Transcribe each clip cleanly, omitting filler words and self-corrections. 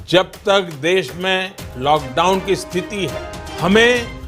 जब तक देश में लॉकडाउन की स्थिति है, हमें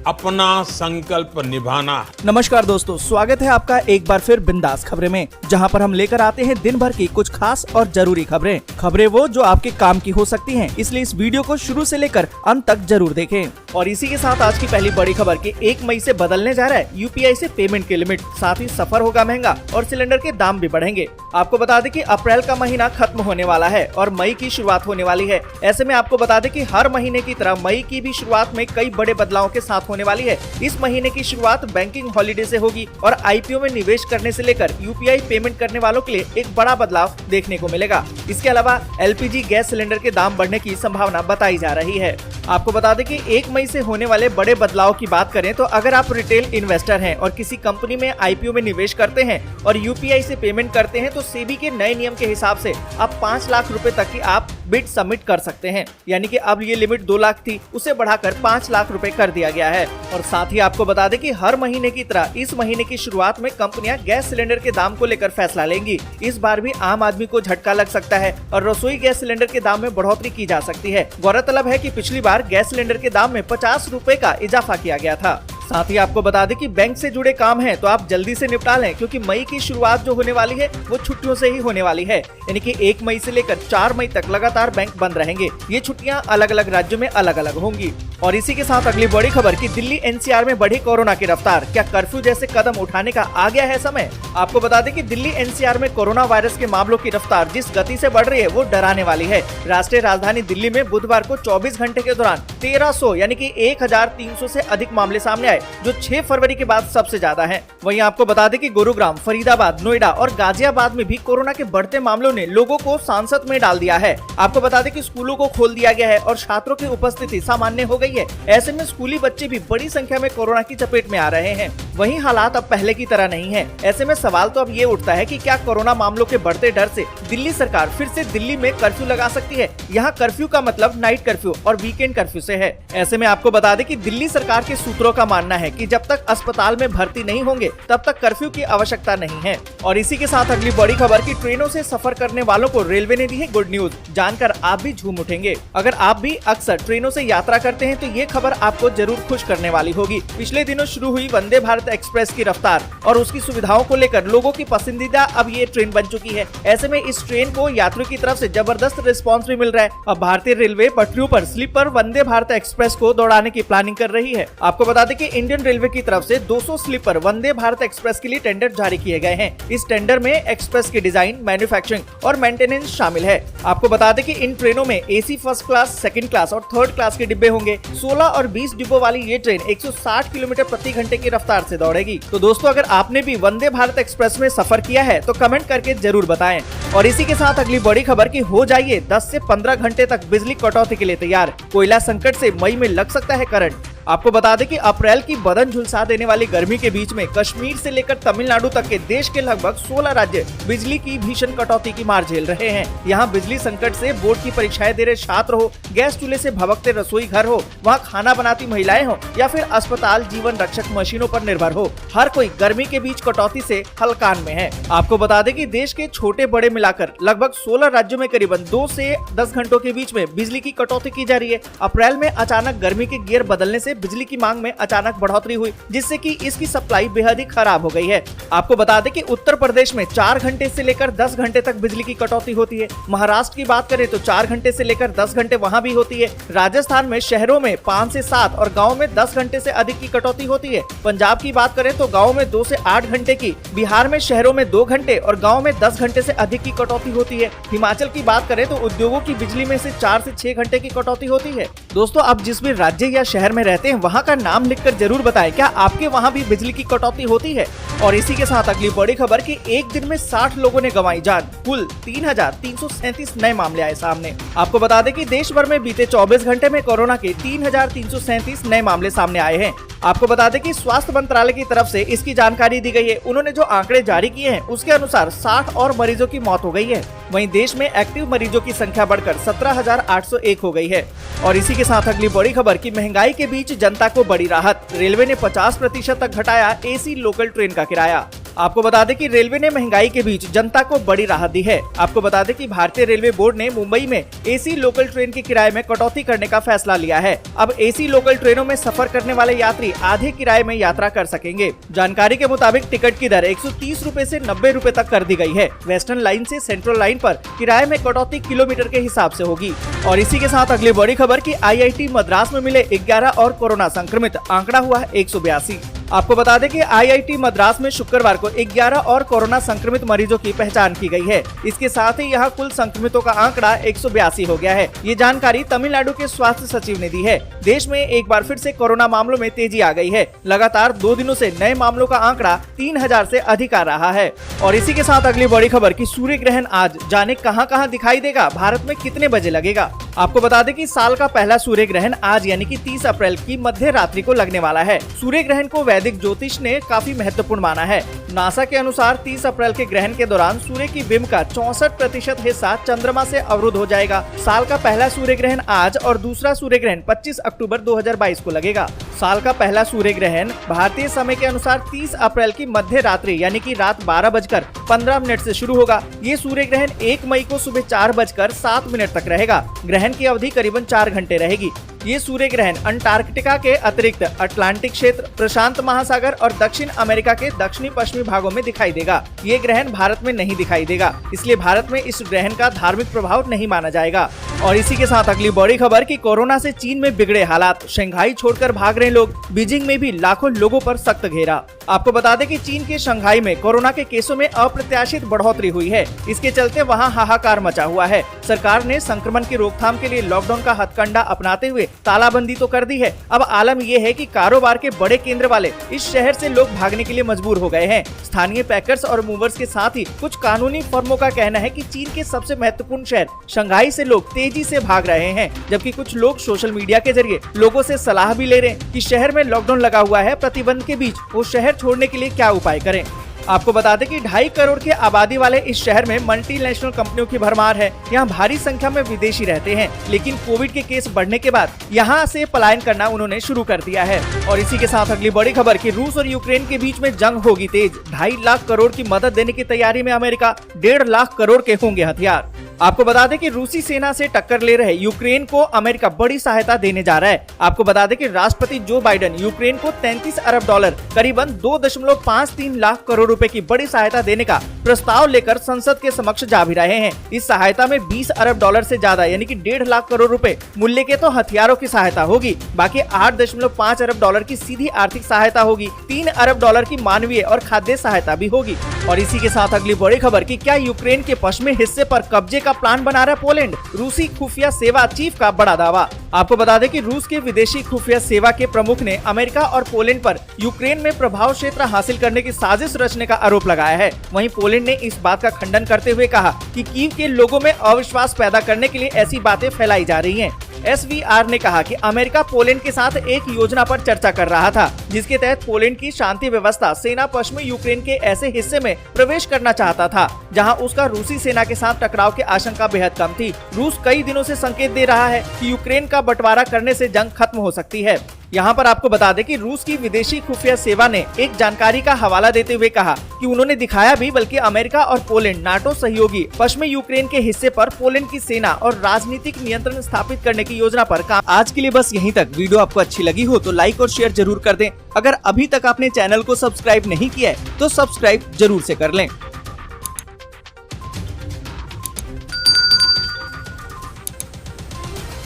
अपना संकल्प निभाना है। नमस्कार दोस्तों, स्वागत है आपका एक बार फिर बिंदास खबरें में, जहां पर हम लेकर आते हैं दिन भर की कुछ खास और जरूरी खबरें वो जो आपके काम की हो सकती हैं, इसलिए इस वीडियो को शुरू से लेकर अंत तक जरूर देखें। और इसी के साथ आज की पहली बड़ी खबर कि 1 मई से बदलने जा रहा है यूपीआई से पेमेंट की लिमिट, साथ ही सफर होगा महंगा और सिलेंडर के दाम भी बढ़ेंगे। आपको बता दें कि अप्रैल का महीना खत्म होने वाला है और मई की शुरुआत होने वाली है। ऐसे में आपको बता दें कि हर महीने की तरह मई की भी शुरुआत में कई बड़े बदलाव के साथ होने वाली है। इस महीने की शुरुआत बैंकिंग हॉलीडे से होगी और आईपीओ में निवेश करने से लेकर यूपीआई पेमेंट करने वालों के लिए एक बड़ा बदलाव देखने को मिलेगा। इसके अलावा एलपीजी गैस सिलेंडर के दाम बढ़ने की संभावना बताई जा रही है। आपको बता दें कि 1 मई से होने वाले बड़े बदलाव की बात करें तो अगर आप रिटेल इन्वेस्टर हैं और किसी कंपनी में आईपीओ में निवेश करते हैं और यूपीआई से पेमेंट करते हैं तो सेबी के नए नियम के हिसाब से अब 5 लाख रुपए तक की आप बिड सबमिट कर सकते हैं। यानी कि अब ये लिमिट 2 लाख थी, उसे बढ़ाकर 5 लाख रुपए कर दिया गया है। और साथ ही आपको बता दें कि हर महीने की तरह इस महीने की शुरुआत में कंपनियां गैस सिलेंडर के दाम को लेकर फैसला लेंगी। इस बार भी आम आदमी को झटका लग सकता है और रसोई गैस सिलेंडर के दाम में बढ़ोतरी की जा सकती है। गौरतलब है कि पिछली बार गैस सिलेंडर के दाम में 50 रुपए का इजाफा किया गया था। साथ ही आपको बता दें कि बैंक से जुड़े काम हैं तो आप जल्दी से निपटा लें, क्योंकि मई की शुरुआत जो होने वाली है वो छुट्टियों से ही होने वाली है। यानी कि 1 मई से लेकर 4 मई तक लगातार बैंक बंद रहेंगे। ये छुट्टियां अलग अलग राज्यों में अलग अलग होंगी। और इसी के साथ अगली बड़ी खबर कि दिल्ली एनसीआर में बढ़ी कोरोना की रफ्तार, क्या कर्फ्यू जैसे कदम उठाने का आ गया है समय? आपको बता दें कि दिल्ली एनसीआर में कोरोना वायरस के मामलों की रफ्तार जिस गति से बढ़ रही है वो डराने वाली है। राष्ट्रीय राजधानी दिल्ली में बुधवार को 24 घंटे के दौरान 1300 यानी कि 1300 से अधिक मामले सामने आए, जो 6 फरवरी के बाद सबसे ज्यादा है। वहीं आपको बता दें कि गुरुग्राम, फरीदाबाद, नोएडा और गाजियाबाद में भी कोरोना के बढ़ते मामलों ने लोगों को सांसत में डाल दिया है। आपको बता दें कि स्कूलों को खोल दिया गया है और छात्रों की उपस्थिति सामान्य हो गई है। ऐसे में स्कूली बच्चे भी बड़ी संख्या में कोरोना की चपेट में आ रहे हैं। वहीं हालात अब पहले की तरह नहीं है। ऐसे में सवाल तो अब ये उठता है कि क्या कोरोना मामलों के बढ़ते डर से दिल्ली सरकार फिर से दिल्ली में कर्फ्यू लगा सकती है? यहाँ कर्फ्यू का मतलब नाइट कर्फ्यू और वीकेंड कर्फ्यू से है। ऐसे में आपको बता दें कि दिल्ली सरकार के सूत्रों का मानना है कि जब तक अस्पताल में भर्ती नहीं होंगे तब तक कर्फ्यू की आवश्यकता नहीं है। और इसी के साथ अगली बड़ी खबर की ट्रेनों से सफर करने वालों को रेलवे ने दी है गुड न्यूज, जानकर आप भी झूम उठेंगे। अगर आप भी अक्सर ट्रेनों से यात्रा करते हैं तो ये खबर आपको जरूर खुश करने वाली होगी। पिछले दिनों शुरू हुई वंदे भारत एक्सप्रेस की रफ्तार और उसकी सुविधाओं को लेकर लोगों की पसंदीदा अब ये ट्रेन बन चुकी है। ऐसे में इस ट्रेन को यात्रियों की तरफ से जबरदस्त रिस्पांस भी मिल रहा है। अब भारतीय रेलवे पटरियों पर स्लीपर वंदे भारत एक्सप्रेस को दौड़ाने की प्लानिंग कर रही है। आपको बता दें कि इंडियन रेलवे की तरफ से 200 स्लीपर वंदे भारत एक्सप्रेस के लिए टेंडर जारी किए गए हैं। इस टेंडर में एक्सप्रेस की डिजाइन, मैन्युफैक्चरिंग और मेंटेनेंस शामिल है। आपको बता दें कि इन ट्रेनों में AC first class, second class और थर्ड क्लास के डिब्बे होंगे। 16 और 20 डिब्बों वाली ये ट्रेन 160 किलोमीटर प्रति घंटे की रफ्तार से दौड़ेगी। तो दोस्तों, अगर आपने भी वंदे भारत एक्सप्रेस में सफर किया है तो कमेंट करके जरूर बताएं। और इसी के साथ अगली बड़ी खबर की हो जाइए 10 से 15 घंटे तक बिजली कटौती के लिए तैयार, कोयला संकट से मई में लग सकता है करंट। आपको बता दें कि अप्रैल की बदन झुलसा देने वाली गर्मी के बीच में कश्मीर से लेकर तमिलनाडु तक के देश के लगभग 16 राज्य बिजली की भीषण कटौती की मार झेल रहे हैं। यहाँ बिजली संकट से बोर्ड की परीक्षाएं दे रहे छात्र हो, गैस चूल्हे से भभकते रसोई घर हो, वहाँ खाना बनाती महिलाएं हो या फिर अस्पताल जीवन रक्षक मशीनों पर निर्भर हो, हर कोई गर्मी के बीच कटौती से हलकान में है। आपको बता दें कि देश के छोटे बड़े मिलाकर लगभग 16 राज्यों में करीबन 2 से 10 घंटों के बीच में बिजली की कटौती की जा रही है। अप्रैल में अचानक गर्मी के गियर बदलने से बिजली की मांग में अचानक बढ़ोतरी हुई, जिससे कि इसकी सप्लाई बेहद ही खराब हो गई है। आपको बता दें कि उत्तर प्रदेश में 4 घंटे से लेकर 10 घंटे तक बिजली की कटौती होती है। महाराष्ट्र की बात करें तो 4 घंटे से लेकर 10 घंटे वहां भी होती है। राजस्थान में शहरों में 5 से 7 और गाँव में 10 घंटे से अधिक की कटौती होती है। पंजाब की बात करें तो गाँव में 2 से 8 घंटे की, बिहार में शहरों में 2 घंटे और गाँव में 10 घंटे से अधिक की कटौती होती है। हिमाचल की बात करें तो उद्योगों की बिजली में से 4 से 6 घंटे की कटौती होती है। दोस्तों, आप जिस भी राज्य या शहर में रहते हैं वहाँ का नाम लिखकर जरूर बताएं, क्या आपके वहाँ भी बिजली की कटौती होती है? और इसी के साथ अगली बड़ी खबर कि एक दिन में 60 लोगों ने गंवाई जान, कुल 3,337 नए मामले आए सामने। आपको बता दें कि देश भर में बीते 24 घंटे में कोरोना के 3,337 नए मामले सामने आए हैं। आपको बता दें कि स्वास्थ्य मंत्रालय की तरफ से इसकी जानकारी दी गई है। उन्होंने जो आंकड़े जारी किए हैं उसके अनुसार 60 और मरीजों की मौत हो गई है। वहीं देश में एक्टिव मरीजों की संख्या बढ़कर 17,801 हो गई है। और इसी के साथ अगली बड़ी खबर की महंगाई के बीच जनता को बड़ी राहत, रेलवे ने 50% तक घटाया एसी लोकल ट्रेन का किराया। आपको बता दें कि रेलवे ने महंगाई के बीच जनता को बड़ी राहत दी है। आपको बता दें कि भारतीय रेलवे बोर्ड ने मुंबई में एसी लोकल ट्रेन के किराए में कटौती करने का फैसला लिया है। अब एसी लोकल ट्रेनों में सफर करने वाले यात्री आधे किराए में यात्रा कर सकेंगे। जानकारी के मुताबिक टिकट की दर 130 रूपए से 90 रूपए तक कर दी गई है। वेस्टर्न लाइन से सेंट्रल लाइन पर किराए में कटौती किलोमीटर के हिसाब से होगी। और इसी के साथ अगली बड़ी खबर की IIT मद्रास में मिले 11 और कोरोना संक्रमित, आंकड़ा हुआ है 182। आपको बता दें कि IIT मद्रास में शुक्रवार को 11 और कोरोना संक्रमित मरीजों की पहचान की गई है। इसके साथ ही यहाँ कुल संक्रमितों का आंकड़ा 182 हो गया है। ये जानकारी तमिलनाडु के स्वास्थ्य सचिव ने दी है। देश में एक बार फिर से कोरोना मामलों में तेजी आ गई है। लगातार 2 दिनों से नए मामलों का आंकड़ा 3000 से अधिक आ रहा है। और इसी के साथ अगली बड़ी खबर की सूर्य ग्रहण आज जाने कहां दिखाई देगा, भारत में कितने बजे लगेगा। आपको बता दें कि साल का पहला सूर्य ग्रहण आज यानी कि 30 अप्रैल की मध्य रात्रि को लगने वाला है। सूर्य ग्रहण को वैदिक ज्योतिष ने काफी महत्वपूर्ण माना है। नासा के अनुसार 30 अप्रैल के ग्रहण के दौरान सूर्य की बिंब का 64% हिस्सा चंद्रमा से अवरुद्ध हो जाएगा। साल का पहला सूर्य ग्रहण आज और दूसरा सूर्य ग्रहण 25 अक्टूबर 2022 को लगेगा। साल का पहला सूर्य ग्रहण भारतीय समय के अनुसार 30 अप्रैल की मध्य रात्रि यानी कि रात 12:15 से शुरू होगा। ये सूर्य ग्रहण 1 मई को सुबह 4:07 तक रहेगा। ग्रहण की अवधि करीबन 4 घंटे रहेगी। ये सूर्य ग्रहण अंटार्कटिका के अतिरिक्त अटलांटिक क्षेत्र, प्रशांत महासागर और दक्षिण अमेरिका के दक्षिणी पश्चिमी भागों में दिखाई देगा। ये ग्रहण भारत में नहीं दिखाई देगा, इसलिए भारत में इस ग्रहण का धार्मिक प्रभाव नहीं माना जाएगा। और इसी के साथ अगली बड़ी खबर कि कोरोना से चीन में बिगड़े हालात, शंघाई छोड़कर भाग रहे लोग, बीजिंग में भी लाखों लोगों पर सख्त घेरा। आपको बता दें कि चीन के शंघाई में कोरोना के केसों में अप्रत्याशित बढ़ोतरी हुई है। इसके चलते वहां हाहाकार मचा हुआ है। सरकार ने संक्रमण की रोकथाम के लिए लॉकडाउन का हथकंडा अपनाते हुए तालाबंदी तो कर दी है। अब आलम ये है कि कारोबार के बड़े केंद्र वाले इस शहर से लोग भागने के लिए मजबूर हो गए हैं। स्थानीय पैकर्स और मूवर्स के साथ ही कुछ कानूनी फर्मों का कहना है कि चीन के सबसे महत्वपूर्ण शहर शंघाई से लोग तेजी से भाग रहे हैं, जबकि कुछ लोग सोशल मीडिया के जरिए लोगों से सलाह भी ले रहे हैं कि शहर में लॉकडाउन लगा हुआ है, प्रतिबंध के बीच वो शहर छोड़ने के लिए क्या उपाय करें। आपको बता दें कि 2.5 करोड़ की आबादी वाले इस शहर में मल्टीनेशनल कंपनियों की भरमार है। यहाँ भारी संख्या में विदेशी रहते हैं, लेकिन कोविड के केस बढ़ने के बाद यहाँ से पलायन करना उन्होंने शुरू कर दिया है। और इसी के साथ अगली बड़ी खबर कि रूस और यूक्रेन के बीच में जंग होगी तेज। 2.5 लाख करोड़ की मदद देने की तैयारी में अमेरिका, 1.5 लाख करोड़ के होंगे हथियार। आपको बता दें कि रूसी सेना से टक्कर ले रहे यूक्रेन को अमेरिका बड़ी सहायता देने जा रहा है। आपको बता दें कि राष्ट्रपति जो बाइडेन यूक्रेन को $33 अरब करीबन 2.53 लाख करोड़ रुपए की बड़ी सहायता देने का प्रस्ताव लेकर संसद के समक्ष जा भी रहे हैं। इस सहायता में $20 अरब से ज्यादा यानी कि 1.5 लाख करोड़ रुपए मूल्य के तो हथियारों की सहायता होगी। बाकी $8.5 अरब की सीधी आर्थिक सहायता होगी। $3 अरब की मानवीय और खाद्य सहायता भी होगी। और इसी के साथ अगली बड़ी खबर कि क्या यूक्रेन के पश्चिमी हिस्से पर कब्जे का प्लान बना रहा पोलैंड, रूसी खुफिया सेवा चीफ का बड़ा दावा। आपको बता दें कि रूस के विदेशी खुफिया सेवा के प्रमुख ने अमेरिका और पोलैंड पर यूक्रेन में प्रभाव क्षेत्र हासिल करने की साजिश रचने का आरोप लगाया है। वहीं पोलैंड ने इस बात का खंडन करते हुए कहा कि कीव के लोगों में अविश्वास पैदा करने के लिए ऐसी बातें फैलाई जा रही हैं। SVR ने कहा कि अमेरिका पोलैंड के साथ एक योजना पर चर्चा कर रहा था, जिसके तहत पोलैंड की शांति व्यवस्था सेना पश्चिमी यूक्रेन के ऐसे हिस्से में प्रवेश करना चाहता था जहां उसका रूसी सेना के साथ टकराव की आशंका बेहद कम थी। रूस कई दिनों से संकेत दे रहा है कि यूक्रेन का बंटवारा करने से जंग खत्म हो सकती है। यहाँ पर आपको बता दें कि रूस की विदेशी खुफिया सेवा ने एक जानकारी का हवाला देते हुए कहा कि उन्होंने दिखाया भी, बल्कि अमेरिका और पोलैंड नाटो सहयोगी पश्चिमी यूक्रेन के हिस्से पर पोलैंड की सेना और राजनीतिक नियंत्रण स्थापित करने की योजना पर काम। आज के लिए बस यहीं तक। वीडियो आपको अच्छी लगी हो तो लाइक और शेयर जरूर कर दें। अगर अभी तक आपने चैनल को सब्सक्राइब नहीं किया है तो सब्सक्राइब जरूर से कर लें।